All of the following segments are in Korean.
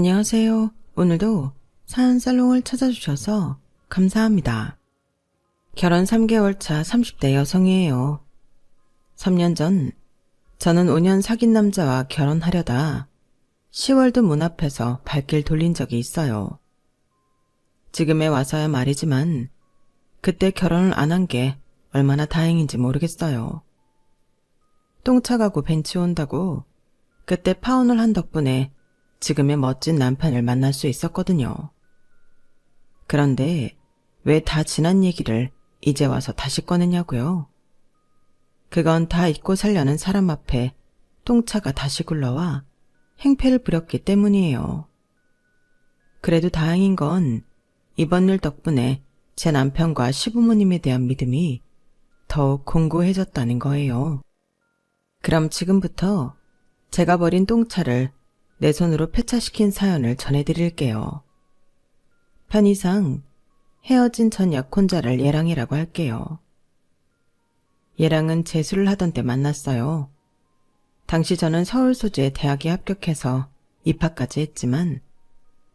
안녕하세요. 오늘도 사연살롱을 찾아주셔서 감사합니다. 결혼 3개월 차 30대 여성이에요. 3년 전 저는 5년 사귄 남자와 결혼하려다 10월도 문 앞에서 발길 돌린 적이 있어요. 지금에 와서야 말이지만 그때 결혼을 안 한 게 얼마나 다행인지 모르겠어요. 똥차 가고 벤치 온다고 그때 파혼을 한 덕분에 지금의 멋진 남편을 만날 수 있었거든요. 그런데 왜 다 지난 얘기를 이제 와서 다시 꺼내냐고요? 그건 다 잊고 살려는 사람 앞에 똥차가 다시 굴러와 행패를 부렸기 때문이에요. 그래도 다행인 건 이번 일 덕분에 제 남편과 시부모님에 대한 믿음이 더욱 공고해졌다는 거예요. 그럼 지금부터 제가 버린 똥차를 내 손으로 폐차시킨 사연을 전해드릴게요. 편의상 헤어진 전 약혼자를 예랑이라고 할게요. 예랑은 재수를 하던 때 만났어요. 당시 저는 서울 소재 대학에 합격해서 입학까지 했지만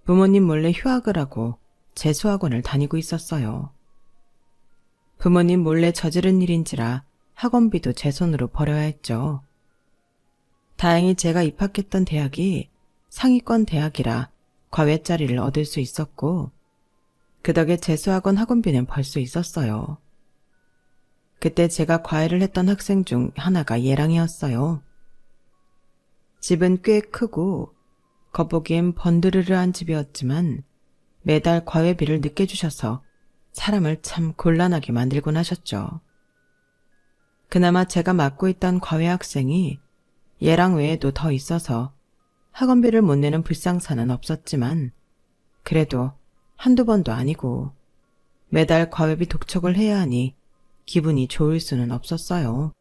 부모님 몰래 휴학을 하고 재수학원을 다니고 있었어요. 부모님 몰래 저지른 일인지라 학원비도 제 손으로 벌여야 했죠. 다행히 제가 입학했던 대학이 상위권 대학이라 과외자리를 얻을 수 있었고 그 덕에 재수학원 학원비는 벌 수 있었어요. 그때 제가 과외를 했던 학생 중 하나가 예랑이었어요. 집은 꽤 크고 겉보기엔 번드르르한 집이었지만 매달 과외비를 늦게 주셔서 사람을 참 곤란하게 만들곤 하셨죠. 그나마 제가 맡고 있던 과외 학생이 예랑 외에도 더 있어서 학원비를 못 내는 불상사는 없었지만 그래도 한두 번도 아니고 매달 과외비 독촉을 해야 하니 기분이 좋을 수는 없었어요.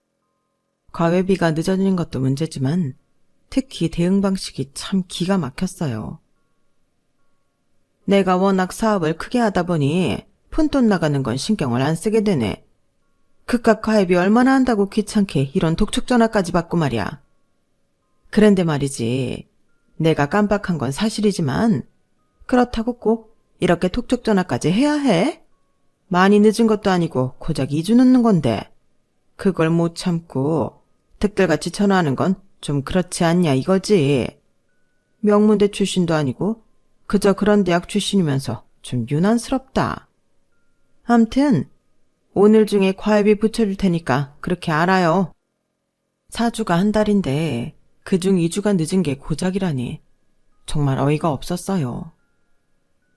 과외비가 늦어지는 것도 문제지만 특히 대응 방식이 참 기가 막혔어요. 내가 워낙 사업을 크게 하다 보니 푼돈 나가는 건 신경을 안 쓰게 되네. 그깟 과외비 얼마나 한다고 귀찮게 이런 독촉 전화까지 받고 말이야. 그런데 말이지, 내가 깜빡한 건 사실이지만 그렇다고 꼭 이렇게 독촉 전화까지 해야 해? 많이 늦은 것도 아니고 고작 2주 늦는 건데 그걸 못 참고 득달같이 전화하는 건 좀 그렇지 않냐 이거지. 명문대 출신도 아니고 그저 그런 대학 출신이면서 좀 유난스럽다. 암튼 오늘 중에 과외비 붙여줄 테니까 그렇게 알아요. 사주가 한 달인데 그중 2주가 늦은 게 고작이라니 정말 어이가 없었어요.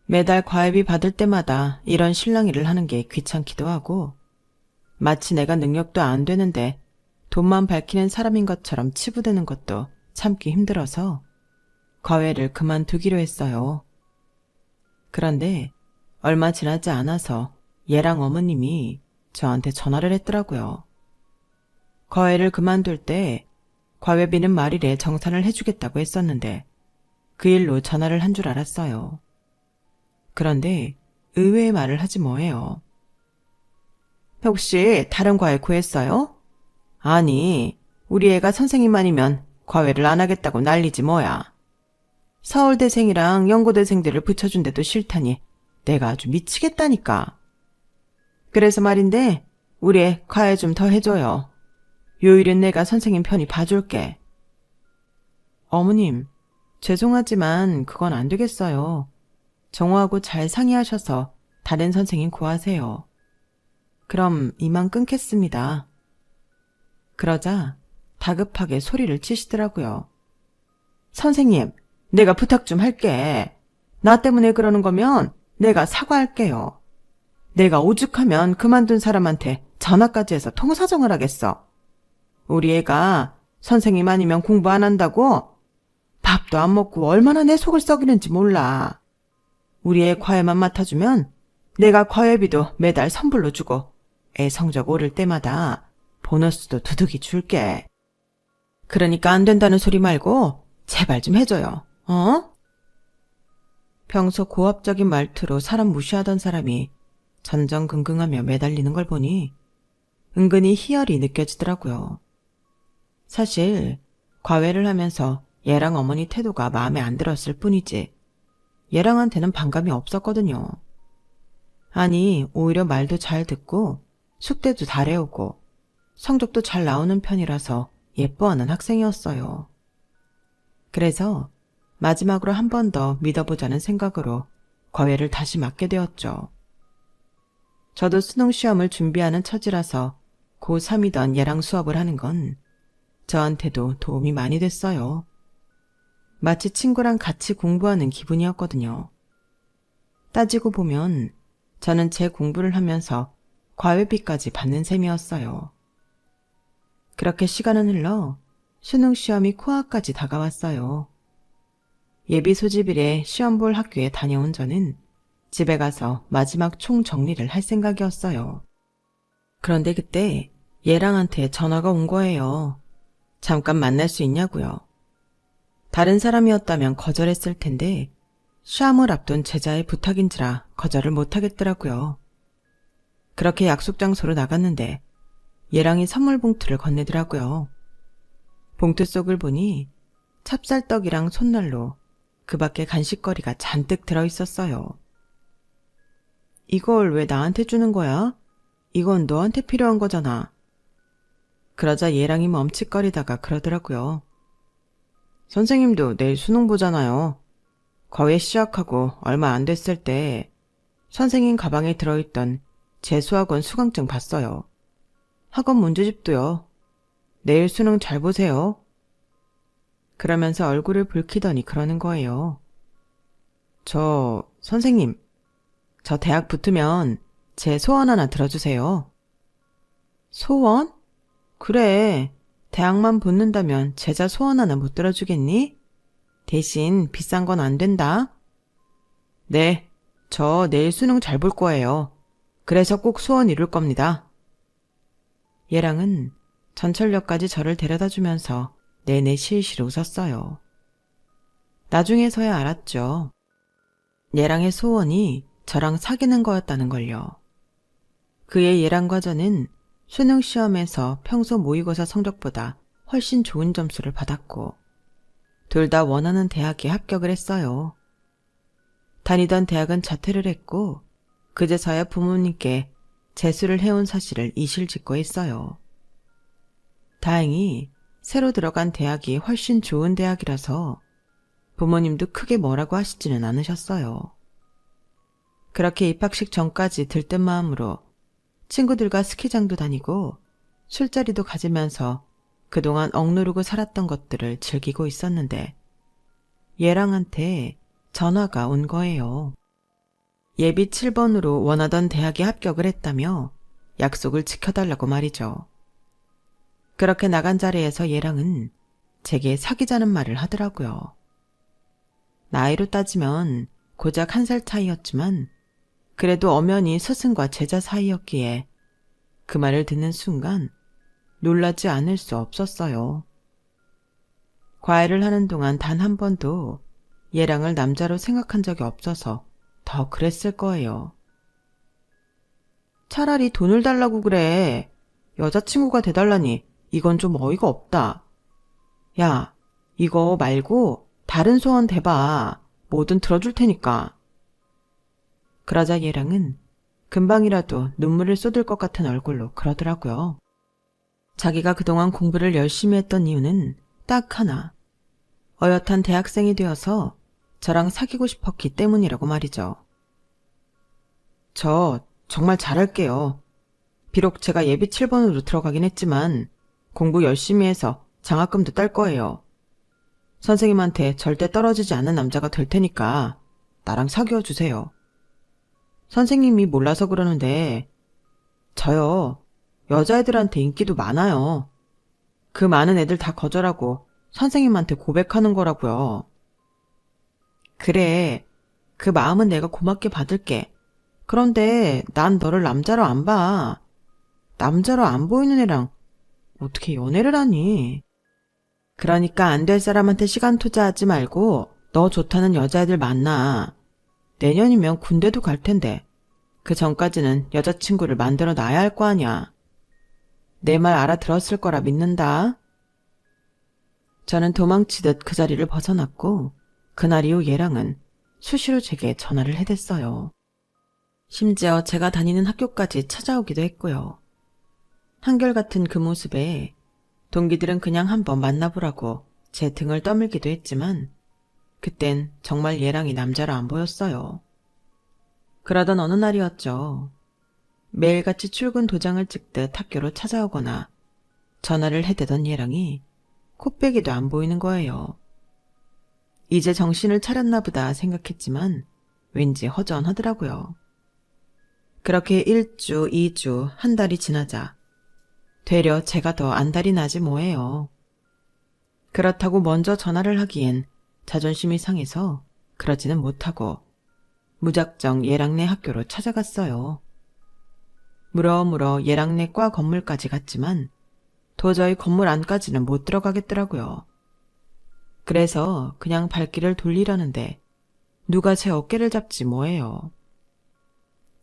매달 과외비 받을 때마다 이런 실랑이를 하는 게 귀찮기도 하고 마치 내가 능력도 안 되는데 돈만 밝히는 사람인 것처럼 치부되는 것도 참기 힘들어서 과외를 그만두기로 했어요. 그런데 얼마 지나지 않아서 예랑 어머님이 저한테 전화를 했더라고요. 과외를 그만둘 때 과외비는 말일에 정산을 해주겠다고 했었는데 그 일로 전화를 한 줄 알았어요. 그런데 의외의 말을 하지 뭐해요. 혹시 다른 과외 구했어요? 아니, 우리 애가 선생님 아니면 과외를 안 하겠다고 난리지 뭐야. 서울대생이랑 연고대생들을 붙여준데도 싫다니 내가 아주 미치겠다니까. 그래서 말인데 우리 애 과외 좀 더 해줘요. 요일은 내가 선생님 편히 봐줄게. 어머님, 죄송하지만 그건 안 되겠어요. 정호하고 잘 상의하셔서 다른 선생님 구하세요. 그럼 이만 끊겠습니다. 그러자 다급하게 소리를 치시더라고요. 선생님, 내가 부탁 좀 할게. 나 때문에 그러는 거면 내가 사과할게요. 내가 오죽하면 그만둔 사람한테 전화까지 해서 통사정을 하겠어. 우리 애가 선생님 아니면 공부 안 한다고? 밥도 안 먹고 얼마나 내 속을 썩이는지 몰라. 우리 애 과외만 맡아주면 내가 과외비도 매달 선불로 주고 애 성적 오를 때마다 보너스도 두둑이 줄게. 그러니까 안 된다는 소리 말고 제발 좀 해줘요. 어? 평소 고압적인 말투로 사람 무시하던 사람이 전전긍긍하며 매달리는 걸 보니 은근히 희열이 느껴지더라고요. 사실 과외를 하면서 얘랑 어머니 태도가 마음에 안 들었을 뿐이지 얘랑한테는 반감이 없었거든요. 아니, 오히려 말도 잘 듣고 숙제도 잘 해오고 성적도 잘 나오는 편이라서 예뻐하는 학생이었어요. 그래서 마지막으로 한 번 더 믿어보자는 생각으로 과외를 다시 맡게 되었죠. 저도 수능 시험을 준비하는 처지라서 고3이던 얘랑 수업을 하는 건 저한테도 도움이 많이 됐어요. 마치 친구랑 같이 공부하는 기분이었거든요. 따지고 보면 저는 제 공부를 하면서 과외비까지 받는 셈이었어요. 그렇게 시간은 흘러 수능 시험이 코앞까지 다가왔어요. 예비 소집일에 시험 볼 학교에 다녀온 저는 집에 가서 마지막 총정리를 할 생각이었어요. 그런데 그때 얘랑한테 전화가 온 거예요. 잠깐 만날 수 있냐고요. 다른 사람이었다면 거절했을 텐데 시험을 앞둔 제자의 부탁인지라 거절을 못하겠더라고요. 그렇게 약속 장소로 나갔는데 얘랑이 선물 봉투를 건네더라고요. 봉투 속을 보니 찹쌀떡이랑 손난로, 그 밖에 간식거리가 잔뜩 들어있었어요. 이걸 왜 나한테 주는 거야? 이건 너한테 필요한 거잖아. 그러자 얘랑이 멈칫거리다가 그러더라고요. 선생님도 내일 수능 보잖아요. 과외 시작하고 얼마 안 됐을 때 선생님 가방에 들어있던 제 수학원 수강증 봤어요. 학원 문제집도요. 내일 수능 잘 보세요. 그러면서 얼굴을 붉히더니 그러는 거예요. 선생님, 저 대학 붙으면 제 소원 하나 들어주세요. 소원? 그래, 대학만 붙는다면 제자 소원 하나 못 들어주겠니? 대신 비싼 건 안 된다. 네, 저 내일 수능 잘 볼 거예요. 그래서 꼭 소원 이룰 겁니다. 얘랑은 전철역까지 저를 데려다 주면서 내내 실실 웃었어요. 나중에서야 알았죠. 얘랑의 소원이 저랑 사귀는 거였다는 걸요. 그의 얘랑과 저는 수능 시험에서 평소 모의고사 성적보다 훨씬 좋은 점수를 받았고 둘 다 원하는 대학에 합격을 했어요. 다니던 대학은 자퇴를 했고 그제서야 부모님께 재수를 해온 사실을 이실직고 했어요. 다행히 새로 들어간 대학이 훨씬 좋은 대학이라서 부모님도 크게 뭐라고 하시지는 않으셨어요. 그렇게 입학식 전까지 들뜬 마음으로 친구들과 스키장도 다니고 술자리도 가지면서 그동안 억누르고 살았던 것들을 즐기고 있었는데 얘랑한테 전화가 온 거예요. 예비 7번으로 원하던 대학에 합격을 했다며 약속을 지켜달라고 말이죠. 그렇게 나간 자리에서 얘랑은 제게 사귀자는 말을 하더라고요. 나이로 따지면 고작 1살 차이였지만 그래도 엄연히 스승과 제자 사이였기에 그 말을 듣는 순간 놀라지 않을 수 없었어요. 과외를 하는 동안 단 한 번도 얘랑을 남자로 생각한 적이 없어서 더 그랬을 거예요. 차라리 돈을 달라고 그래. 여자친구가 돼달라니 이건 좀 어이가 없다. 야, 이거 말고 다른 소원 대봐. 뭐든 들어줄 테니까. 그러자 얘랑은 금방이라도 눈물을 쏟을 것 같은 얼굴로 그러더라고요. 자기가 그동안 공부를 열심히 했던 이유는 딱 하나. 어엿한 대학생이 되어서 저랑 사귀고 싶었기 때문이라고 말이죠. 저 정말 잘할게요. 비록 제가 예비 7번으로 들어가긴 했지만 공부 열심히 해서 장학금도 딸 거예요. 선생님한테 절대 떨어지지 않는 남자가 될 테니까 나랑 사귀어 주세요. 선생님이 몰라서 그러는데 저요, 여자애들한테 인기도 많아요. 그 많은 애들 다 거절하고 선생님한테 고백하는 거라고요. 그래, 그 마음은 내가 고맙게 받을게. 그런데 난 너를 남자로 안 봐. 남자로 안 보이는 애랑 어떻게 연애를 하니? 그러니까 안 될 사람한테 시간 투자하지 말고 너 좋다는 여자애들 만나. 내년이면 군대도 갈 텐데 그 전까지는 여자친구를 만들어 놔야 할 거 아냐. 내 말 알아들었을 거라 믿는다. 저는 도망치듯 그 자리를 벗어났고 그날 이후 얘랑은 수시로 제게 전화를 해댔어요. 심지어 제가 다니는 학교까지 찾아오기도 했고요. 한결같은 그 모습에 동기들은 그냥 한번 만나보라고 제 등을 떠밀기도 했지만 그땐 정말 얘랑이 남자로 안 보였어요. 그러던 어느 날이었죠. 매일같이 출근 도장을 찍듯 학교로 찾아오거나 전화를 해대던 얘랑이 코빼기도 안 보이는 거예요. 이제 정신을 차렸나 보다 생각했지만 왠지 허전하더라고요. 그렇게 1주, 2주, 한 달이 지나자 되려 제가 더 안달이 나지 뭐예요. 그렇다고 먼저 전화를 하기엔 자존심이 상해서 그러지는 못하고 무작정 얘랑네 학교로 찾아갔어요. 물어물어 얘랑네 과 건물까지 갔지만 도저히 건물 안까지는 못 들어가겠더라고요. 그래서 그냥 발길을 돌리려는데 누가 제 어깨를 잡지 뭐예요.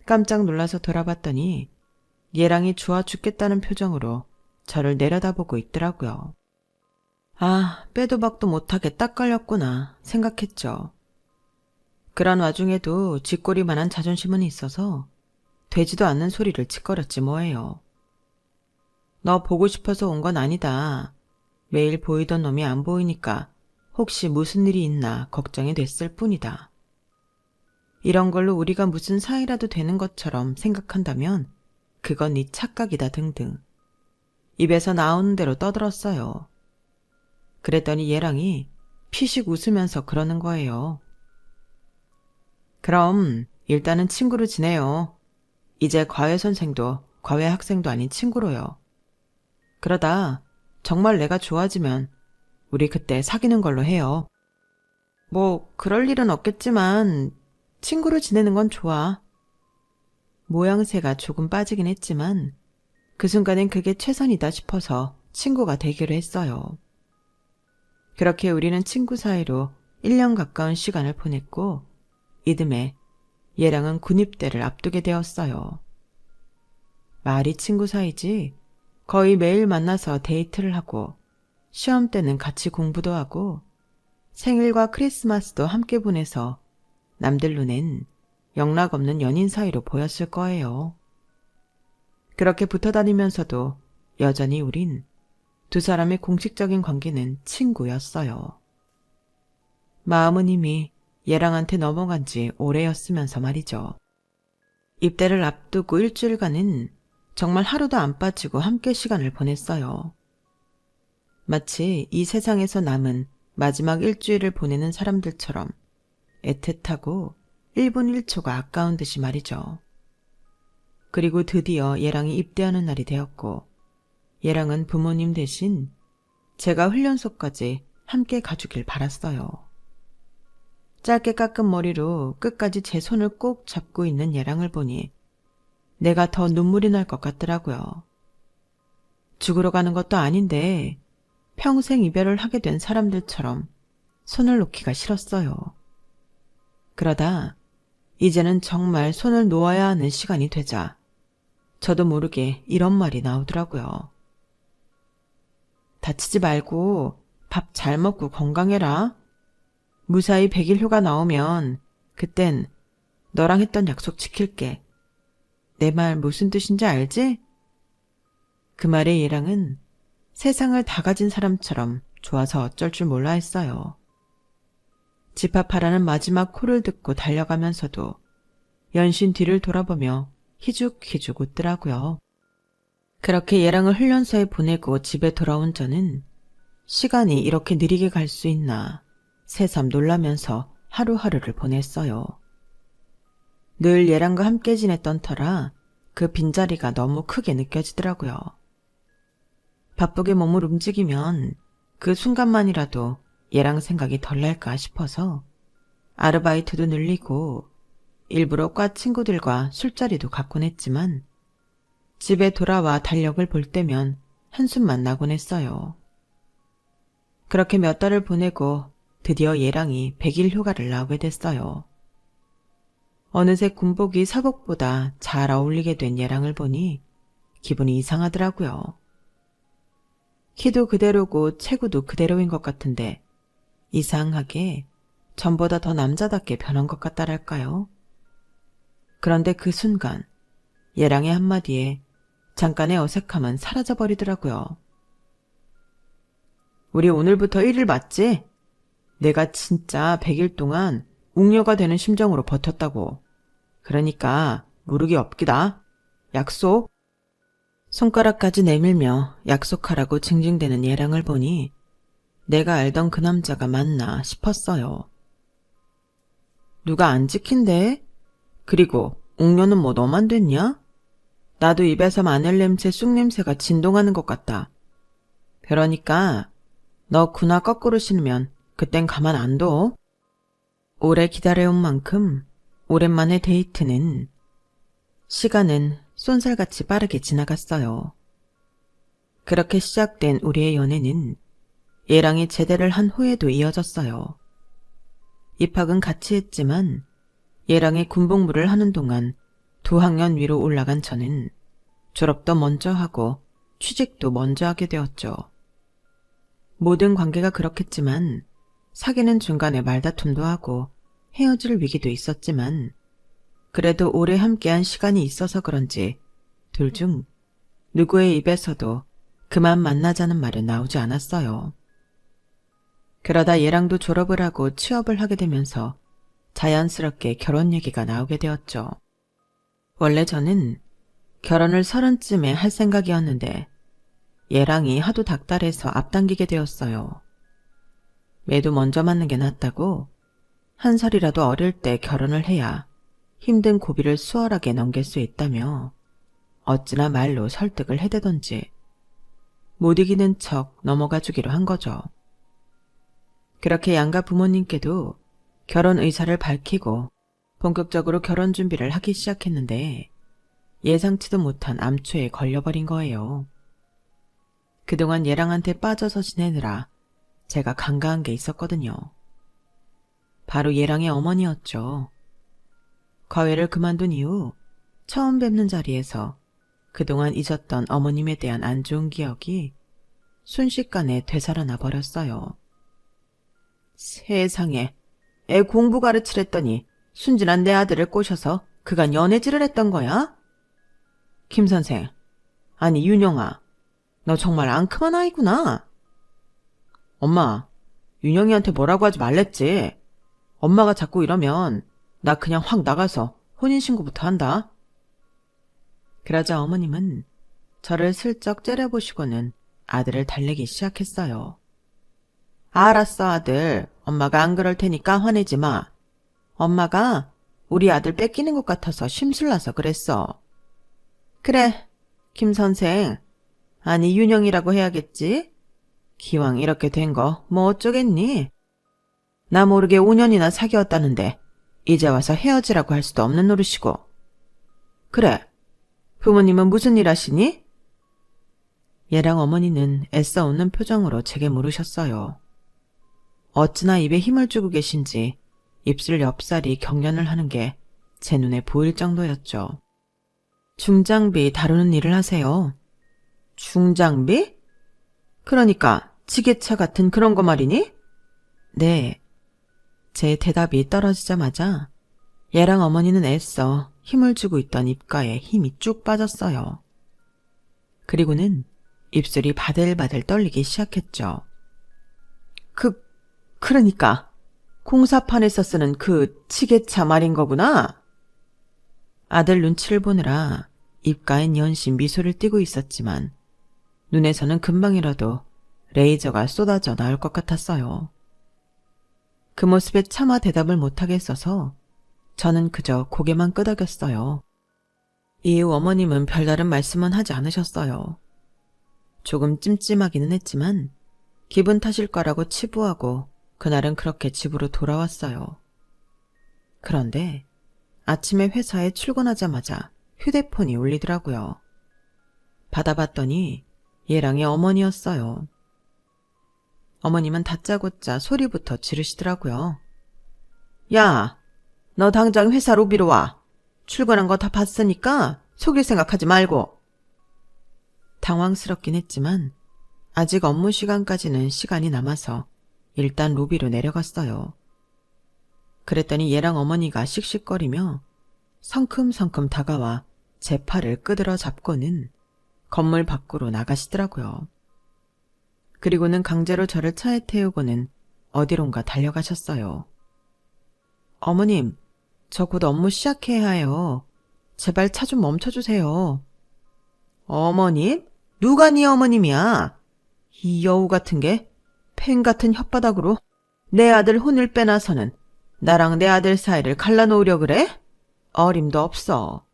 깜짝 놀라서 돌아봤더니 얘랑이 좋아 죽겠다는 표정으로 저를 내려다보고 있더라고요. 아, 빼도 박도 못하게 딱 걸렸구나 생각했죠. 그런 와중에도 쥐꼬리만한 자존심은 있어서 되지도 않는 소리를 짓거렸지 뭐예요. 너 보고 싶어서 온 건 아니다. 매일 보이던 놈이 안 보이니까 혹시 무슨 일이 있나 걱정이 됐을 뿐이다. 이런 걸로 우리가 무슨 사이라도 되는 것처럼 생각한다면 그건 네 착각이다 등등. 입에서 나오는 대로 떠들었어요. 그랬더니 얘랑이 피식 웃으면서 그러는 거예요. 그럼 일단은 친구로 지내요. 이제 과외 선생도 과외 학생도 아닌 친구로요. 그러다 정말 내가 좋아지면 우리 그때 사귀는 걸로 해요. 뭐 그럴 일은 없겠지만 친구로 지내는 건 좋아. 모양새가 조금 빠지긴 했지만 그 순간엔 그게 최선이다 싶어서 친구가 되기로 했어요. 그렇게 우리는 친구 사이로 1년 가까운 시간을 보냈고 이듬해 얘랑은 군입대를 앞두게 되었어요. 말이 친구 사이지 거의 매일 만나서 데이트를 하고 시험 때는 같이 공부도 하고 생일과 크리스마스도 함께 보내서 남들 눈엔 영락없는 연인 사이로 보였을 거예요. 그렇게 붙어 다니면서도 여전히 우린 두 사람의 공식적인 관계는 친구였어요. 마음은 이미 얘랑한테 넘어간 지 오래였으면서 말이죠. 입대를 앞두고 일주일간은 정말 하루도 안 빠지고 함께 시간을 보냈어요. 마치 이 세상에서 남은 마지막 일주일을 보내는 사람들처럼 애틋하고 1분 1초가 아까운 듯이 말이죠. 그리고 드디어 얘랑이 입대하는 날이 되었고 얘랑은 부모님 대신 제가 훈련소까지 함께 가주길 바랐어요. 짧게 깎은 머리로 끝까지 제 손을 꼭 잡고 있는 얘랑을 보니 내가 더 눈물이 날 것 같더라고요. 죽으러 가는 것도 아닌데 평생 이별을 하게 된 사람들처럼 손을 놓기가 싫었어요. 그러다 이제는 정말 손을 놓아야 하는 시간이 되자 저도 모르게 이런 말이 나오더라고요. 다치지 말고 밥 잘 먹고 건강해라. 무사히 100일 휴가 나오면 그땐 너랑 했던 약속 지킬게. 내 말 무슨 뜻인지 알지? 그 말에 얘랑은 세상을 다 가진 사람처럼 좋아서 어쩔 줄 몰라 했어요. 집합하라는 마지막 콜을 듣고 달려가면서도 연신 뒤를 돌아보며 희죽희죽 웃더라고요. 그렇게 얘랑을 훈련소에 보내고 집에 돌아온 저는 시간이 이렇게 느리게 갈 수 있나 새삼 놀라면서 하루하루를 보냈어요. 늘 얘랑과 함께 지냈던 터라 그 빈자리가 너무 크게 느껴지더라고요. 바쁘게 몸을 움직이면 그 순간만이라도 얘랑 생각이 덜 날까 싶어서 아르바이트도 늘리고 일부러 과 친구들과 술자리도 갖곤 했지만 집에 돌아와 달력을 볼 때면 한숨만 나곤 했어요. 그렇게 몇 달을 보내고 드디어 얘랑이 100일 휴가를 나오게 됐어요. 어느새 군복이 사복보다 잘 어울리게 된 얘랑을 보니 기분이 이상하더라고요. 키도 그대로고 체구도 그대로인 것 같은데 이상하게 전보다 더 남자답게 변한 것 같다랄까요? 그런데 그 순간 얘랑의 한마디에 잠깐의 어색함은 사라져버리더라고요. 우리 오늘부터 1일 맞지? 내가 진짜 100일 동안 웅녀가 되는 심정으로 버텼다고. 그러니까 무르기 없기다. 약속. 손가락까지 내밀며 약속하라고 징징대는 얘랑을 보니 내가 알던 그 남자가 맞나 싶었어요. 누가 안 지킨대? 그리고 웅녀는 뭐 너만 됐냐? 나도 입에서 마늘 냄새, 쑥 냄새가 진동하는 것 같다. 그러니까 너 군화 거꾸로 신으면 그땐 가만 안 둬. 오래 기다려온 만큼 오랜만에 데이트는 시간은 쏜살같이 빠르게 지나갔어요. 그렇게 시작된 우리의 연애는 얘랑이 제대를 한 후에도 이어졌어요. 입학은 같이 했지만 얘랑의 군복무를 하는 동안 2학년 위로 올라간 저는 졸업도 먼저 하고 취직도 먼저 하게 되었죠. 모든 관계가 그렇겠지만 사귀는 중간에 말다툼도 하고 헤어질 위기도 있었지만 그래도 오래 함께한 시간이 있어서 그런지 둘 중 누구의 입에서도 그만 만나자는 말은 나오지 않았어요. 그러다 얘랑도 졸업을 하고 취업을 하게 되면서 자연스럽게 결혼 얘기가 나오게 되었죠. 원래 저는 결혼을 30쯤에 할 생각이었는데 얘랑이 하도 닥달해서 앞당기게 되었어요. 매도 먼저 맞는 게 낫다고 한 살이라도 어릴 때 결혼을 해야 힘든 고비를 수월하게 넘길 수 있다며 어찌나 말로 설득을 해대던지 못 이기는 척 넘어가 주기로 한 거죠. 그렇게 양가 부모님께도 결혼 의사를 밝히고 본격적으로 결혼 준비를 하기 시작했는데 예상치도 못한 암초에 걸려버린 거예요. 그동안 얘랑한테 빠져서 지내느라 제가 간과한 게 있었거든요. 바로 얘랑의 어머니였죠. 과외를 그만둔 이후 처음 뵙는 자리에서 그동안 잊었던 어머님에 대한 안 좋은 기억이 순식간에 되살아나 버렸어요. 세상에, 애 공부 가르치랬더니 순진한 내 아들을 꼬셔서 그간 연애질을 했던 거야? 김 선생, 아니 윤영아, 너 정말 앙큼한 아이구나. 엄마, 윤영이한테 뭐라고 하지 말랬지. 엄마가 자꾸 이러면 나 그냥 확 나가서 혼인신고부터 한다. 그러자 어머님은 저를 슬쩍 째려보시고는 아들을 달래기 시작했어요. 알았어 아들, 엄마가 안 그럴 테니까 화내지 마. 엄마가 우리 아들 뺏기는 것 같아서 심술나서 그랬어. 그래, 김 선생. 아니 윤영이라고 해야겠지? 기왕 이렇게 된 거 뭐 어쩌겠니? 나 모르게 5년이나 사귀었다는데 이제 와서 헤어지라고 할 수도 없는 노릇이고. 그래, 부모님은 무슨 일 하시니? 얘랑 어머니는 애써 웃는 표정으로 제게 물으셨어요. 어찌나 입에 힘을 주고 계신지 입술 옆살이 경련을 하는 게 제 눈에 보일 정도였죠. 중장비 다루는 일을 하세요. 중장비? 그러니까 지게차 같은 그런 거 말이니? 네. 제 대답이 떨어지자마자 얘랑 어머니는 애써 힘을 주고 있던 입가에 힘이 쭉 빠졌어요. 그리고는 입술이 바들바들 떨리기 시작했죠. 그러니까 공사판에서 쓰는 그 지게차 말인 거구나. 아들 눈치를 보느라 입가엔 연신 미소를 띠고 있었지만 눈에서는 금방이라도 레이저가 쏟아져 나올 것 같았어요. 그 모습에 차마 대답을 못하겠어서 저는 그저 고개만 끄덕였어요. 이후 어머님은 별다른 말씀은 하지 않으셨어요. 조금 찜찜하기는 했지만 기분 탓일 거라고 치부하고 그날은 그렇게 집으로 돌아왔어요. 그런데 아침에 회사에 출근하자마자 휴대폰이 울리더라고요. 받아봤더니 얘랑의 어머니였어요. 어머님은 다짜고짜 소리부터 지르시더라고요. 야, 너 당장 회사 로비로 와. 출근한 거 다 봤으니까 속일 생각하지 말고. 당황스럽긴 했지만 아직 업무 시간까지는 시간이 남아서 일단 로비로 내려갔어요. 그랬더니 얘랑 어머니가 씩씩거리며 성큼성큼 다가와 제 팔을 끄드러 잡고는 건물 밖으로 나가시더라고요. 그리고는 강제로 저를 차에 태우고는 어디론가 달려가셨어요. 어머님, 저 곧 업무 시작해야 해요. 제발 차 좀 멈춰주세요. 어머님? 누가 네 어머님이야? 이 여우 같은 게 펜 같은 혓바닥으로 내 아들 혼을 빼놔서는 나랑 내 아들 사이를 갈라놓으려 그래? 어림도 없어.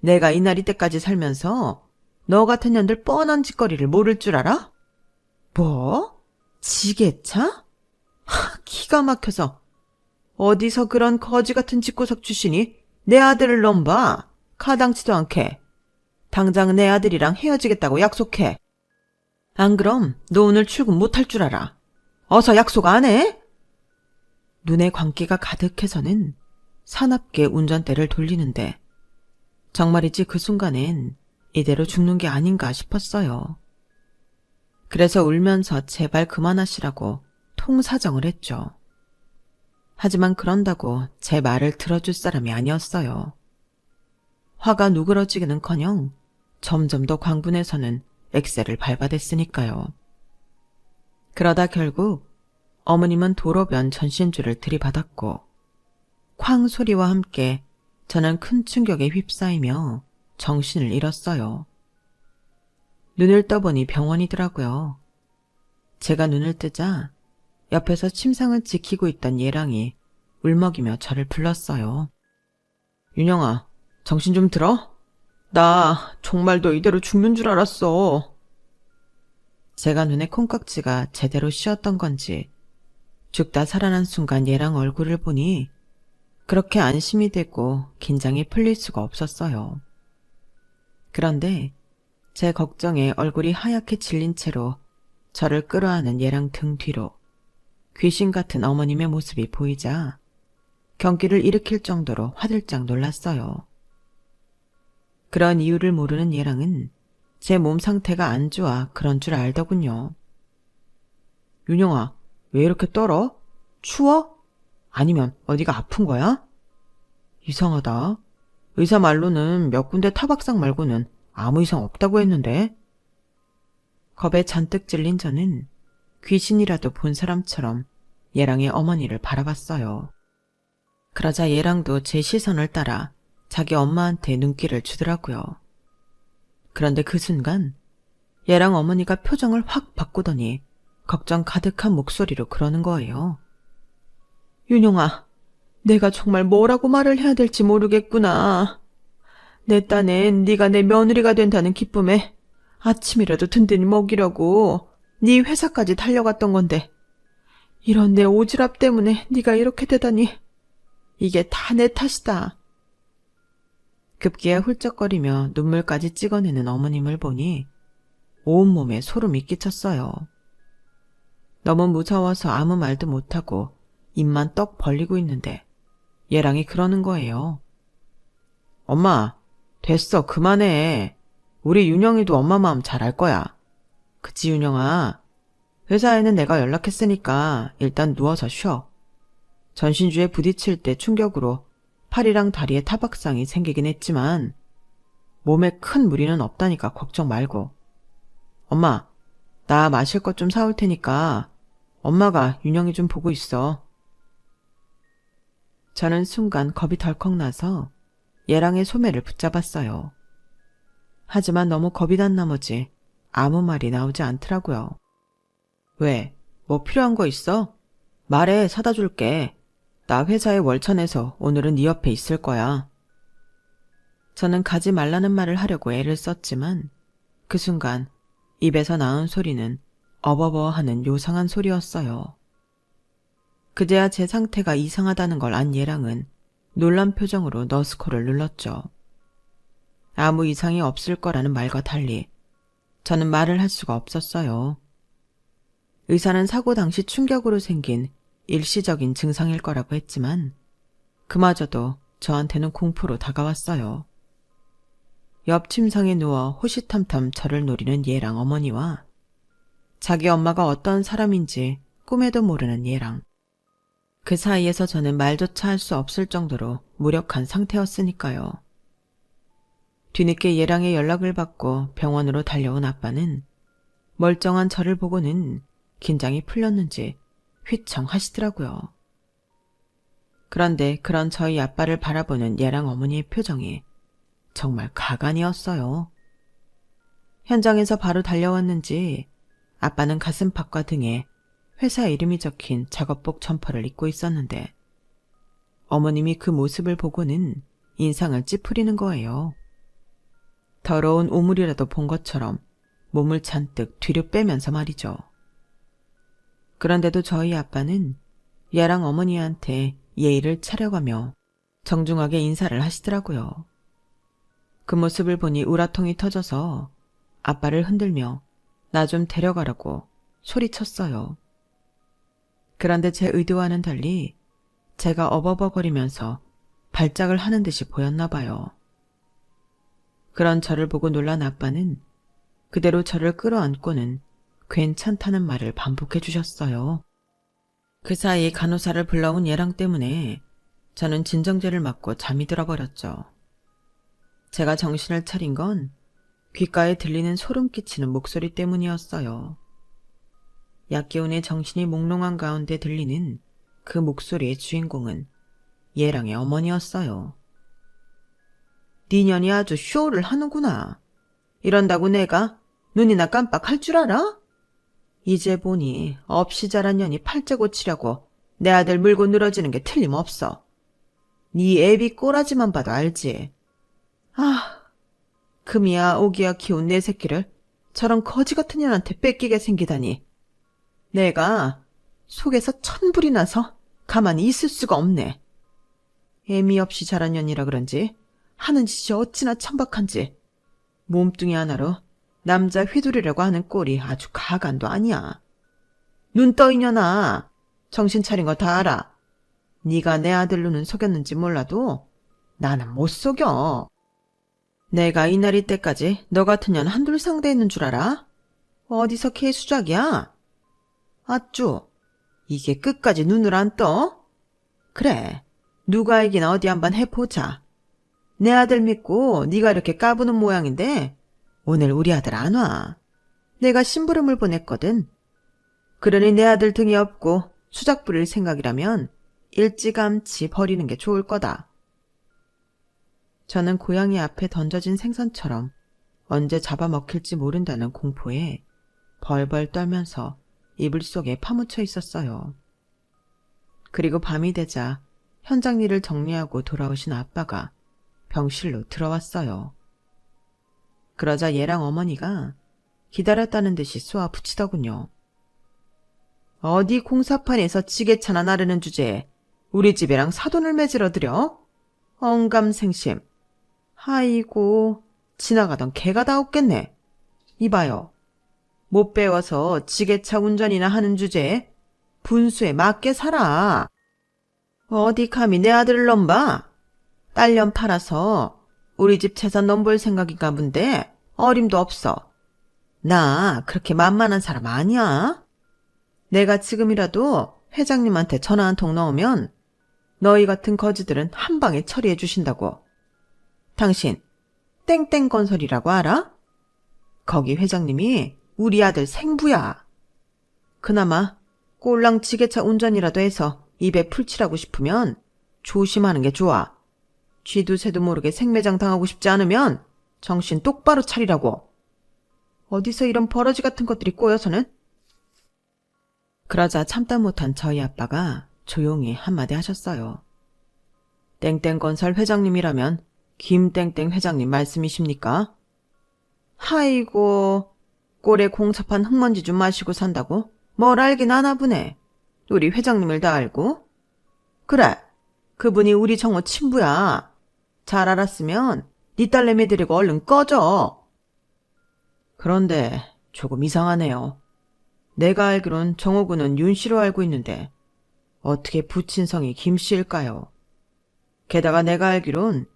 내가 이 나이 때까지 살면서 너 같은 년들 뻔한 짓거리를 모를 줄 알아? 뭐? 지게차? 기가 막혀서 어디서 그런 거지 같은 집구석 출신이 내 아들을 넘봐. 가당치도 않게. 당장 내 아들이랑 헤어지겠다고 약속해. 안 그럼 너 오늘 출근 못할 줄 알아. 어서 약속 안 해? 눈에 광기가 가득해서는 사납게 운전대를 돌리는데 정말이지 그 순간엔 이대로 죽는 게 아닌가 싶었어요. 그래서 울면서 제발 그만하시라고 통사정을 했죠. 하지만 그런다고 제 말을 들어줄 사람이 아니었어요. 화가 누그러지기는커녕 점점 더 광분해서는 엑셀을 밟아댔으니까요. 그러다 결국 어머님은 도로변 전신줄을 들이받았고 쾅 소리와 함께 저는 큰 충격에 휩싸이며 정신을 잃었어요. 눈을 떠보니 병원이더라고요. 제가 눈을 뜨자 옆에서 침상을 지키고 있던 예랑이 울먹이며 저를 불렀어요. 윤영아, 정신 좀 들어? 나 정말 너 이대로 죽는 줄 알았어. 제가 눈에 콩깍지가 제대로 씌었던 건지 죽다 살아난 순간 얘랑 얼굴을 보니 그렇게 안심이 되고 긴장이 풀릴 수가 없었어요. 그런데 제 걱정에 얼굴이 하얗게 질린 채로 저를 끌어안은 얘랑 등 뒤로 귀신 같은 어머님의 모습이 보이자 경기를 일으킬 정도로 화들짝 놀랐어요. 그런 이유를 모르는 얘랑은 제 몸 상태가 안 좋아 그런 줄 알더군요. 윤영아, 왜 이렇게 떨어? 추워? 아니면 어디가 아픈 거야? 이상하다. 의사 말로는 몇 군데 타박상 말고는 아무 이상 없다고 했는데. 겁에 잔뜩 질린 저는 귀신이라도 본 사람처럼 예랑의 어머니를 바라봤어요. 그러자 예랑도 제 시선을 따라 자기 엄마한테 눈길을 주더라고요. 그런데 그 순간 예랑 어머니가 표정을 확 바꾸더니 걱정 가득한 목소리로 그러는 거예요. 윤영아, 내가 정말 뭐라고 말을 해야 될지 모르겠구나. 내 딴엔 네가 내 며느리가 된다는 기쁨에 아침이라도 든든히 먹이려고 네 회사까지 달려갔던 건데 이런 내 오지랖 때문에 네가 이렇게 되다니 이게 다 내 탓이다. 급기야 훌쩍거리며 눈물까지 찍어내는 어머님을 보니 온몸에 소름이 끼쳤어요. 너무 무서워서 아무 말도 못하고 입만 떡 벌리고 있는데 얘랑이 그러는 거예요. 엄마, 됐어, 그만해. 우리 윤영이도 엄마 마음 잘 알 거야. 그치, 윤영아? 회사에는 내가 연락했으니까 일단 누워서 쉬어. 전신주에 부딪힐 때 충격으로 팔이랑 다리에 타박상이 생기긴 했지만 몸에 큰 무리는 없다니까 걱정 말고. 엄마, 나 마실 것 좀 사올 테니까 엄마가 윤영이 좀 보고 있어. 저는 순간 겁이 덜컥 나서 예랑의 소매를 붙잡았어요. 하지만 너무 겁이 난 나머지 아무 말이 나오지 않더라고요. 왜? 뭐 필요한 거 있어? 말해, 사다 줄게. 나 회사에 월천해서 오늘은 네 옆에 있을 거야. 저는 가지 말라는 말을 하려고 애를 썼지만 그 순간 입에서 나온 소리는 어버버 하는 요상한 소리였어요. 그제야 제 상태가 이상하다는 걸 안 예랑은 놀란 표정으로 너스코를 눌렀죠. 아무 이상이 없을 거라는 말과 달리 저는 말을 할 수가 없었어요. 의사는 사고 당시 충격으로 생긴 일시적인 증상일 거라고 했지만 그마저도 저한테는 공포로 다가왔어요. 옆 침상에 누워 호시탐탐 저를 노리는 얘랑 어머니와 자기 엄마가 어떤 사람인지 꿈에도 모르는 얘랑, 그 사이에서 저는 말조차 할 수 없을 정도로 무력한 상태였으니까요. 뒤늦게 예랑의 연락을 받고 병원으로 달려온 아빠는 멀쩡한 저를 보고는 긴장이 풀렸는지 휘청 하시더라고요. 그런데 그런 저희 아빠를 바라보는 예랑 어머니의 표정이 정말 가관이었어요. 현장에서 바로 달려왔는지 아빠는 가슴팍과 등에 회사 이름이 적힌 작업복 점퍼를 입고 있었는데 어머님이 그 모습을 보고는 인상을 찌푸리는 거예요. 더러운 오물이라도 본 것처럼 몸을 잔뜩 뒤로 빼면서 말이죠. 그런데도 저희 아빠는 얘랑 어머니한테 예의를 차려가며 정중하게 인사를 하시더라고요. 그 모습을 보니 우라통이 터져서 아빠를 흔들며 나 좀 데려가라고 소리쳤어요. 그런데 제 의도와는 달리 제가 어버버거리면서 발작을 하는 듯이 보였나 봐요. 그런 저를 보고 놀란 아빠는 그대로 저를 끌어안고는 괜찮다는 말을 반복해 주셨어요. 그 사이 간호사를 불러온 예랑 때문에 저는 진정제를 맞고 잠이 들어버렸죠. 제가 정신을 차린 건 귓가에 들리는 소름 끼치는 목소리 때문이었어요. 약기운에 정신이 몽롱한 가운데 들리는 그 목소리의 주인공은 예랑의 어머니였어요. 네 년이 아주 쇼를 하는구나. 이런다고 내가 눈이나 깜빡할 줄 알아? 이제 보니 없이 자란 년이 팔자 고치려고 내 아들 물고 늘어지는 게 틀림없어. 네 애비 꼬라지만 봐도 알지. 아, 금이야 오기야 키운 내 새끼를 저런 거지 같은 년한테 뺏기게 생기다니. 내가 속에서 천불이 나서 가만히 있을 수가 없네. 애미 없이 자란 년이라 그런지 하는 짓이 어찌나 천박한지 몸뚱이 하나로 남자 휘두르려고 하는 꼴이 아주 가관도 아니야. 눈 떠 이년아. 정신 차린 거 다 알아. 네가 내 아들 눈은 속였는지 몰라도 나는 못 속여. 내가 이날이 때까지 너 같은 년 한둘 상대했는 줄 알아? 어디서 개수작이야? 아쭈, 이게 끝까지 눈을 안 떠? 그래, 누가 이기나 어디 한번 해보자. 내 아들 믿고 네가 이렇게 까부는 모양인데 오늘 우리 아들 안 와. 내가 심부름을 보냈거든. 그러니 내 아들 등이 없고 수작 부릴 생각이라면 일찌감치 버리는 게 좋을 거다. 저는 고양이 앞에 던져진 생선처럼 언제 잡아먹힐지 모른다는 공포에 벌벌 떨면서 이불 속에 파묻혀 있었어요. 그리고 밤이 되자 현장 일을 정리하고 돌아오신 아빠가 병실로 들어왔어요. 그러자 얘랑 어머니가 기다렸다는 듯이 쏘아 붙이더군요. 어디 공사판에서 지게차나 나르는 주제에 우리 집애랑 사돈을 맺으러 들여? 엉감생심. 아이고, 지나가던 개가 다 없겠네. 이봐요. 못 배워서 지게차 운전이나 하는 주제에 분수에 맞게 살아. 어디 감히 내 아들을 넘봐? 딸년 팔아서 우리 집 재산 넘볼 생각인가 본데 어림도 없어. 나 그렇게 만만한 사람 아니야. 내가 지금이라도 회장님한테 전화 한 통 넣으면 너희 같은 거지들은 한 방에 처리해 주신다고. 당신 땡땡건설이라고 알아? 거기 회장님이 우리 아들 생부야. 그나마 꼴랑 지게차 운전이라도 해서 입에 풀칠하고 싶으면 조심하는 게 좋아. 쥐도 새도 모르게 생매장 당하고 싶지 않으면 정신 똑바로 차리라고. 어디서 이런 버러지 같은 것들이 꼬여서는? 그러자 참다 못한 저희 아빠가 조용히 한마디 하셨어요. 땡땡건설 회장님이라면 김땡땡 회장님 말씀이십니까? 아이고, 꼴에 공사판 흙먼지 좀 마시고 산다고 뭘 알긴 아나 보네. 우리 회장님을 다 알고? 그래, 그분이 우리 정호 친부야. 잘 알았으면 네 딸내미 데리고 얼른 꺼져. 그런데 조금 이상하네요. 내가 알기론 정호군은 윤씨로 알고 있는데 어떻게 부친성이 김씨일까요? 게다가 내가 알기론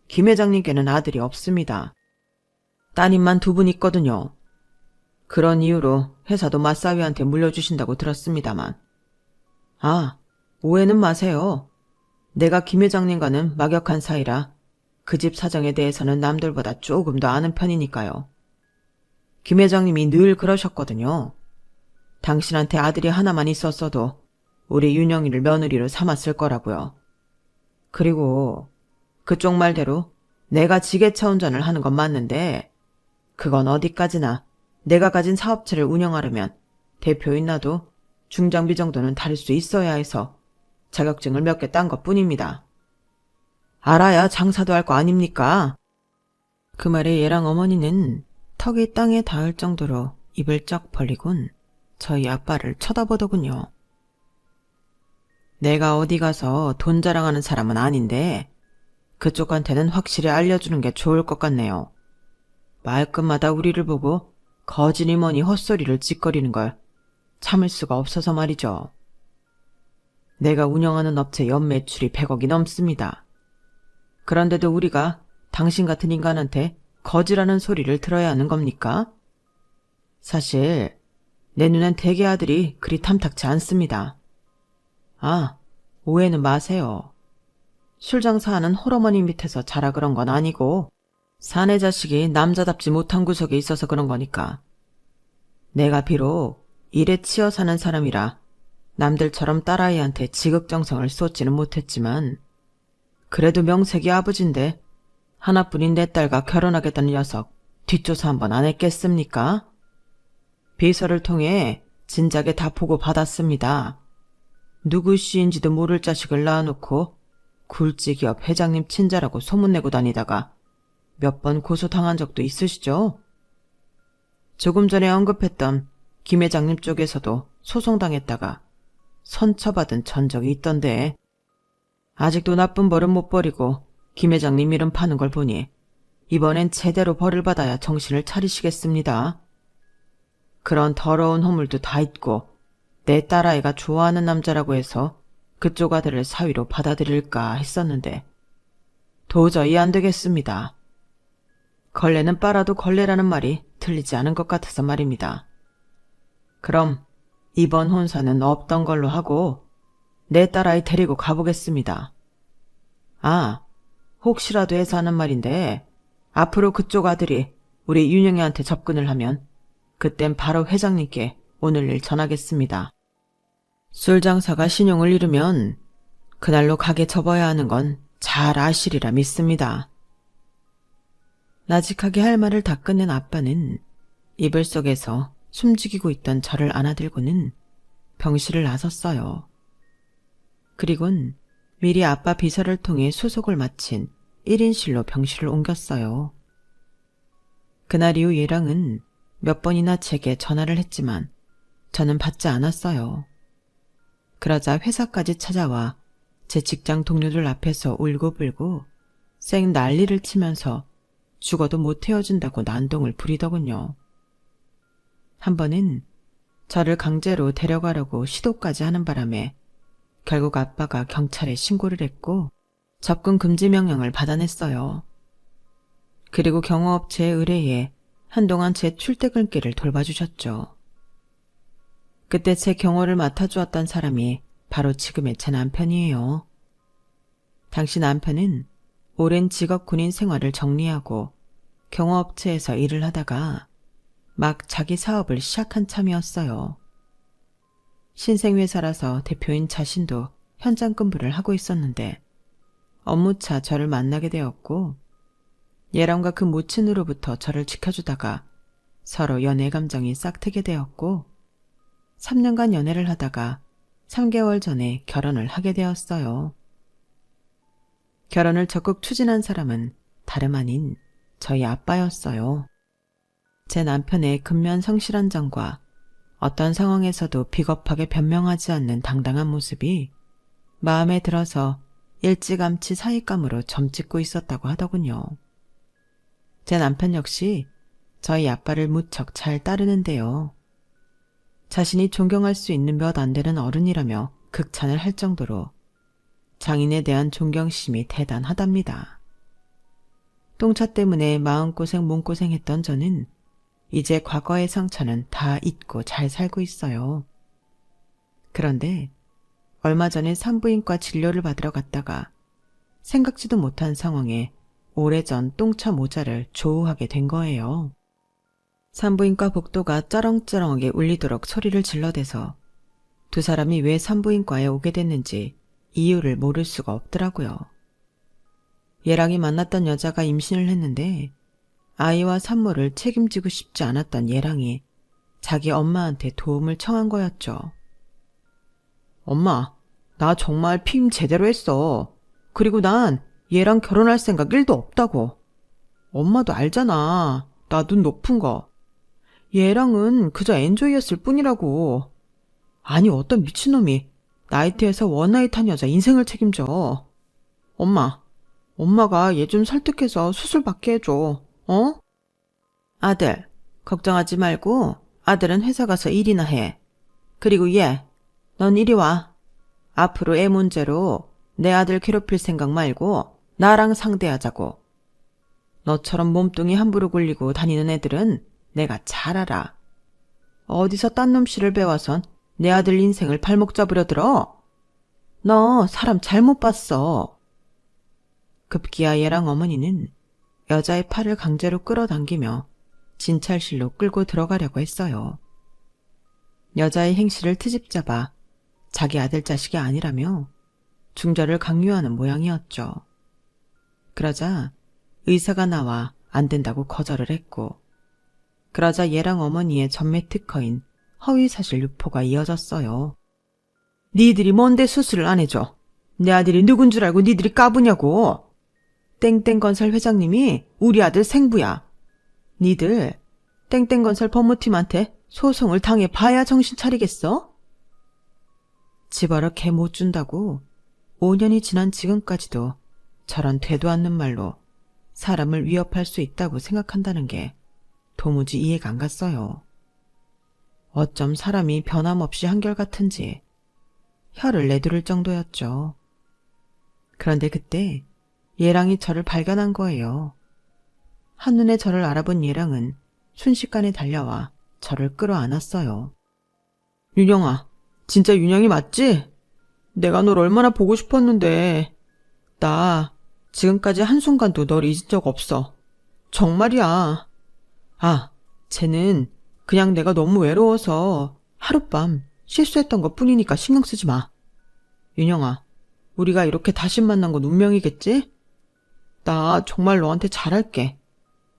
김 회장님께는 아들이 없습니다. 따님만 두 분 있거든요. 그런 이유로 회사도 맞사위한테 물려주신다고 들었습니다만. 아, 오해는 마세요. 내가 김 회장님과는 막역한 사이라 그 집 사정에 대해서는 남들보다 조금 더 아는 편이니까요. 김 회장님이 늘 그러셨거든요. 당신한테 아들이 하나만 있었어도 우리 윤영이를 며느리로 삼았을 거라고요. 그리고 그쪽 말대로 내가 지게차 운전을 하는 건 맞는데 그건 어디까지나 내가 가진 사업체를 운영하려면 대표인 나도 중장비 정도는 다룰 수 있어야 해서 자격증을 몇 개 딴 것뿐입니다. 알아야 장사도 할 거 아닙니까? 그 말에 얘랑 어머니는 턱이 땅에 닿을 정도로 입을 쩍 벌리곤 저희 아빠를 쳐다보더군요. 내가 어디 가서 돈 자랑하는 사람은 아닌데 그쪽한테는 확실히 알려주는 게 좋을 것 같네요. 말끝마다 우리를 보고 거지니 뭐니 헛소리를 짓거리는 걸 참을 수가 없어서 말이죠. 내가 운영하는 업체 연매출이 100억이 넘습니다. 그런데도 우리가 당신 같은 인간한테 거지라는 소리를 들어야 하는 겁니까? 사실 내 눈엔 대개 아들이 그리 탐탁치 않습니다. 아, 오해는 마세요. 술 장사하는 홀어머니 밑에서 자라 그런 건 아니고 사내 자식이 남자답지 못한 구석에 있어서 그런 거니까. 내가 비록 일에 치여 사는 사람이라 남들처럼 딸아이한테 지극정성을 쏟지는 못했지만 그래도 명색이 아버지인데 하나뿐인 내 딸과 결혼하겠다는 녀석 뒷조사 한번 안 했겠습니까? 비서를 통해 진작에 다 보고 받았습니다. 누구 씨인지도 모를 자식을 낳아놓고 굴지기업 회장님 친자라고 소문내고 다니다가 몇 번 고소당한 적도 있으시죠? 조금 전에 언급했던 김 회장님 쪽에서도 소송당했다가 선처받은 전적이 있던데 아직도 나쁜 벌은 못 버리고 김 회장님 이름 파는 걸 보니 이번엔 제대로 벌을 받아야 정신을 차리시겠습니다. 그런 더러운 허물도 다 잊고 내 딸아이가 좋아하는 남자라고 해서 그쪽 아들을 사위로 받아들일까 했었는데 도저히 안 되겠습니다. 걸레는 빨아도 걸레라는 말이 틀리지 않은 것 같아서 말입니다. 그럼 이번 혼사는 없던 걸로 하고 내 딸아이 데리고 가보겠습니다. 아, 혹시라도 해서 하는 말인데 앞으로 그쪽 아들이 우리 윤영이한테 접근을 하면 그땐 바로 회장님께 오늘 일 전하겠습니다. 술 장사가 신용을 잃으면 그날로 가게 접어야 하는 건 잘 아시리라 믿습니다. 나직하게 할 말을 다 끝낸 아빠는 이불 속에서 숨죽이고 있던 저를 안아들고는 병실을 나섰어요. 그리곤 미리 아빠 비서를 통해 수속을 마친 1인실로 병실을 옮겼어요. 그날 이후 얘랑은 몇 번이나 제게 전화를 했지만 저는 받지 않았어요. 그러자 회사까지 찾아와 제 직장 동료들 앞에서 울고불고 쌩 난리를 치면서 죽어도 못 헤어진다고 난동을 부리더군요. 한 번은 저를 강제로 데려가려고 시도까지 하는 바람에 결국 아빠가 경찰에 신고를 했고 접근 금지 명령을 받아냈어요. 그리고 경호업체에 의뢰해 한동안 제 출퇴근길을 돌봐주셨죠. 그때 제 경호를 맡아주었던 사람이 바로 지금의 제 남편이에요. 당시 남편은 오랜 직업 군인 생활을 정리하고 경호업체에서 일을 하다가 막 자기 사업을 시작한 참이었어요. 신생회사라서 대표인 자신도 현장 근무를 하고 있었는데 업무차 저를 만나게 되었고 예람과 그 모친으로부터 저를 지켜주다가 서로 연애 감정이 싹트게 되었고 3년간 연애를 하다가 3개월 전에 결혼을 하게 되었어요. 결혼을 적극 추진한 사람은 다름 아닌 저희 아빠였어요. 제 남편의 근면 성실한 점과 어떤 상황에서도 비겁하게 변명하지 않는 당당한 모습이 마음에 들어서 일찌감치 사윗감으로 점찍고 있었다고 하더군요. 제 남편 역시 저희 아빠를 무척 잘 따르는데요. 자신이 존경할 수 있는 몇 안 되는 어른이라며 극찬을 할 정도로 장인에 대한 존경심이 대단하답니다. 똥차 때문에 마음고생 몸고생했던 저는 이제 과거의 상처는 다 잊고 잘 살고 있어요. 그런데 얼마 전에 산부인과 진료를 받으러 갔다가 생각지도 못한 상황에 오래전 똥차 모자를 조우하게 된 거예요. 산부인과 복도가 쩌렁쩌렁하게 울리도록 소리를 질러대서 두 사람이 왜 산부인과에 오게 됐는지 이유를 모를 수가 없더라고요. 예랑이 만났던 여자가 임신을 했는데 아이와 산모를 책임지고 싶지 않았던 예랑이 자기 엄마한테 도움을 청한 거였죠. 엄마, 나 정말 피임 제대로 했어. 그리고 난 얘랑 결혼할 생각 1도 없다고. 엄마도 알잖아. 나 눈 높은 거. 얘랑은 그저 엔조이였을 뿐이라고. 아니 어떤 미친놈이 나이트에서 원나잇한 여자 인생을 책임져. 엄마가 얘 좀 설득해서 수술 받게 해줘. 어? 아들, 걱정하지 말고 아들은 회사 가서 일이나 해. 그리고 얘, 넌 이리 와. 앞으로 애 문제로 내 아들 괴롭힐 생각 말고 나랑 상대하자고. 너처럼 몸뚱이 함부로 굴리고 다니는 애들은 내가 잘 알아. 어디서 딴 놈씨를 배워선 내 아들 인생을 발목 잡으려 들어? 너 사람 잘못 봤어. 급기야 얘랑 어머니는 여자의 팔을 강제로 끌어당기며 진찰실로 끌고 들어가려고 했어요. 여자의 행실을 트집잡아 자기 아들 자식이 아니라며 중절을 강요하는 모양이었죠. 그러자 의사가 나와 안 된다고 거절을 했고, 그러자 얘랑 어머니의 전매 특허인 허위사실 유포가 이어졌어요. 니들이 뭔데 수술을 안 해줘? 내 아들이 누군 줄 알고 니들이 까부냐고. 땡땡건설 회장님이 우리 아들 생부야. 니들 땡땡건설 법무팀한테 소송을 당해봐야 정신 차리겠어? 집어러 개 못 준다고 5년이 지난 지금까지도 저런 되도 않는 말로 사람을 위협할 수 있다고 생각한다는 게 도무지 이해가 안 갔어요. 어쩜 사람이 변함없이 한결같은지 혀를 내두를 정도였죠. 그런데 그때 예랑이 저를 발견한 거예요. 한눈에 저를 알아본 예랑은 순식간에 달려와 저를 끌어안았어요. 윤영아, 진짜 윤영이 맞지? 내가 널 얼마나 보고 싶었는데. 나 지금까지 한순간도 널 잊은 적 없어. 정말이야. 아, 쟤는 그냥 내가 너무 외로워서 하룻밤 실수했던 것 뿐이니까 신경 쓰지 마. 윤영아, 우리가 이렇게 다시 만난 건 운명이겠지? 나 정말 너한테 잘할게.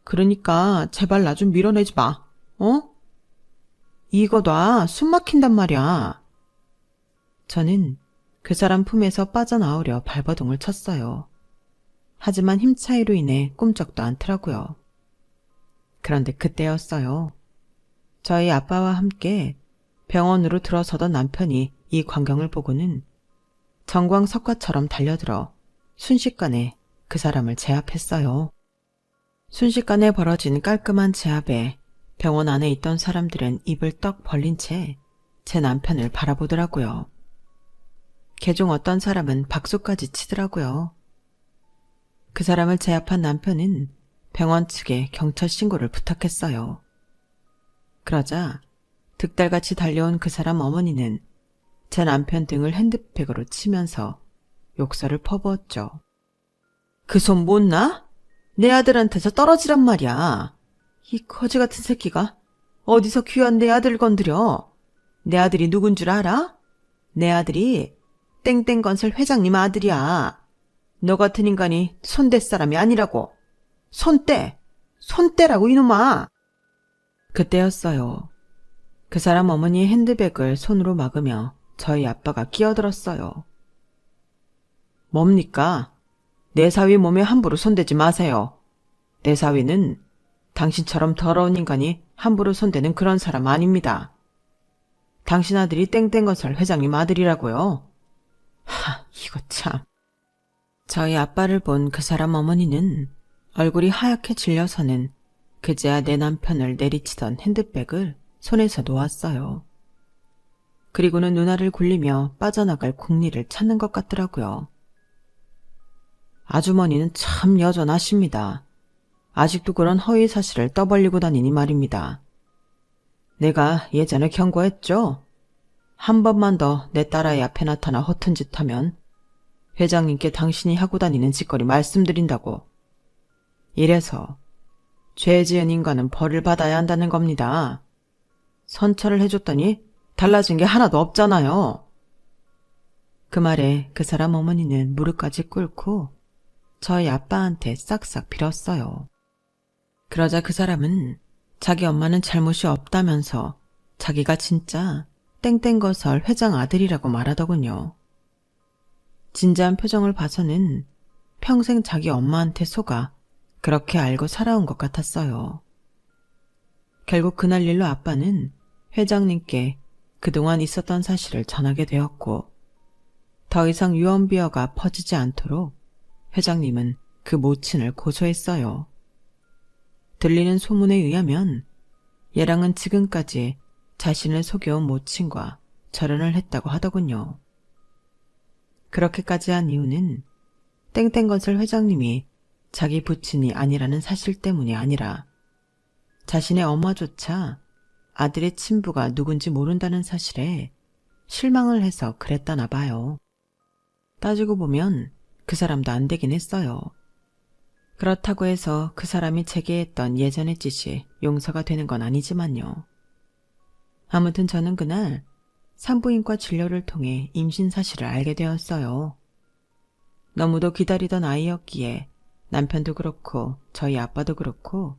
그러니까 제발 나 좀 밀어내지 마. 어? 이거 놔, 숨 막힌단 말이야. 저는 그 사람 품에서 빠져나오려 발버둥을 쳤어요. 하지만 힘 차이로 인해 꼼짝도 않더라고요. 그런데 그때였어요. 저희 아빠와 함께 병원으로 들어서던 남편이 이 광경을 보고는 정광석화처럼 달려들어 순식간에 그 사람을 제압했어요. 순식간에 벌어진 깔끔한 제압에 병원 안에 있던 사람들은 입을 떡 벌린 채 제 남편을 바라보더라고요. 개종 어떤 사람은 박수까지 치더라고요. 그 사람을 제압한 남편은 병원 측에 경찰 신고를 부탁했어요. 그러자 득달같이 달려온 그 사람 어머니는 제 남편 등을 핸드백으로 치면서 욕설을 퍼부었죠. 그 손 못 나? 내 아들한테서 떨어지란 말이야. 이 거지 같은 새끼가 어디서 귀한 내 아들 건드려? 내 아들이 누군 줄 알아? 내 아들이 땡땡건설 회장님 아들이야. 너 같은 인간이 손댈 사람이 아니라고. 손대라고 이놈아. 그때였어요. 그 사람 어머니의 핸드백을 손으로 막으며 저희 아빠가 끼어들었어요. 뭡니까? 내 사위 몸에 함부로 손대지 마세요. 내 사위는 당신처럼 더러운 인간이 함부로 손대는 그런 사람 아닙니다. 당신 아들이 땡땡건설 회장님 아들이라고요? 이거 참. 저희 아빠를 본 그 사람 어머니는 얼굴이 하얗게 질려서는 그제야 내 남편을 내리치던 핸드백을 손에서 놓았어요. 그리고는 눈알을 굴리며 빠져나갈 궁리를 찾는 것 같더라고요. 아주머니는 참 여전하십니다. 아직도 그런 허위 사실을 떠벌리고 다니니 말입니다. 내가 예전에 경고했죠? 한 번만 더 내 딸아이 앞에 나타나 허튼 짓 하면 회장님께 당신이 하고 다니는 짓거리 말씀드린다고. 이래서 죄 지은 인간은 벌을 받아야 한다는 겁니다. 선처를 해줬더니 달라진 게 하나도 없잖아요. 그 말에 그 사람 어머니는 무릎까지 꿇고 저희 아빠한테 싹싹 빌었어요. 그러자 그 사람은 자기 엄마는 잘못이 없다면서 자기가 진짜 땡땡거설 회장 아들이라고 말하더군요. 진지한 표정을 봐서는 평생 자기 엄마한테 속아 그렇게 알고 살아온 것 같았어요. 결국 그날 일로 아빠는 회장님께 그동안 있었던 사실을 전하게 되었고 더 이상 유언비어가 퍼지지 않도록 회장님은 그 모친을 고소했어요. 들리는 소문에 의하면 얘랑은 지금까지 자신을 속여온 모친과 절연을 했다고 하더군요. 그렇게까지 한 이유는 땡땡건설 회장님이 자기 부친이 아니라는 사실 때문이 아니라 자신의 엄마조차 아들의 친부가 누군지 모른다는 사실에 실망을 해서 그랬다나 봐요. 따지고 보면 그 사람도 안 되긴 했어요. 그렇다고 해서 그 사람이 제기했던 예전의 짓이 용서가 되는 건 아니지만요. 아무튼 저는 그날 산부인과 진료를 통해 임신 사실을 알게 되었어요. 너무도 기다리던 아이였기에 남편도 그렇고 저희 아빠도 그렇고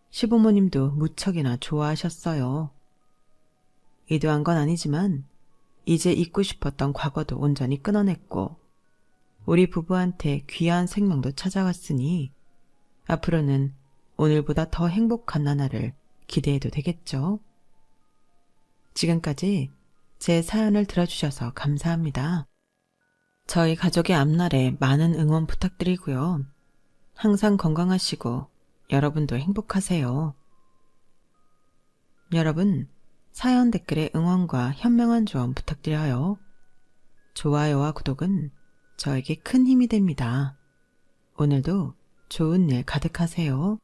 시부모님도 무척이나 좋아하셨어요. 의도한 건 아니지만 이제 잊고 싶었던 과거도 온전히 끊어냈고 우리 부부한테 귀한 생명도 찾아왔으니 앞으로는 오늘보다 더 행복한 나날을 기대해도 되겠죠? 지금까지 제 사연을 들어주셔서 감사합니다. 저희 가족의 앞날에 많은 응원 부탁드리고요. 항상 건강하시고 여러분도 행복하세요. 여러분, 사연 댓글에 응원과 현명한 조언 부탁드려요. 좋아요와 구독은 저에게 큰 힘이 됩니다. 오늘도 좋은 일 가득하세요.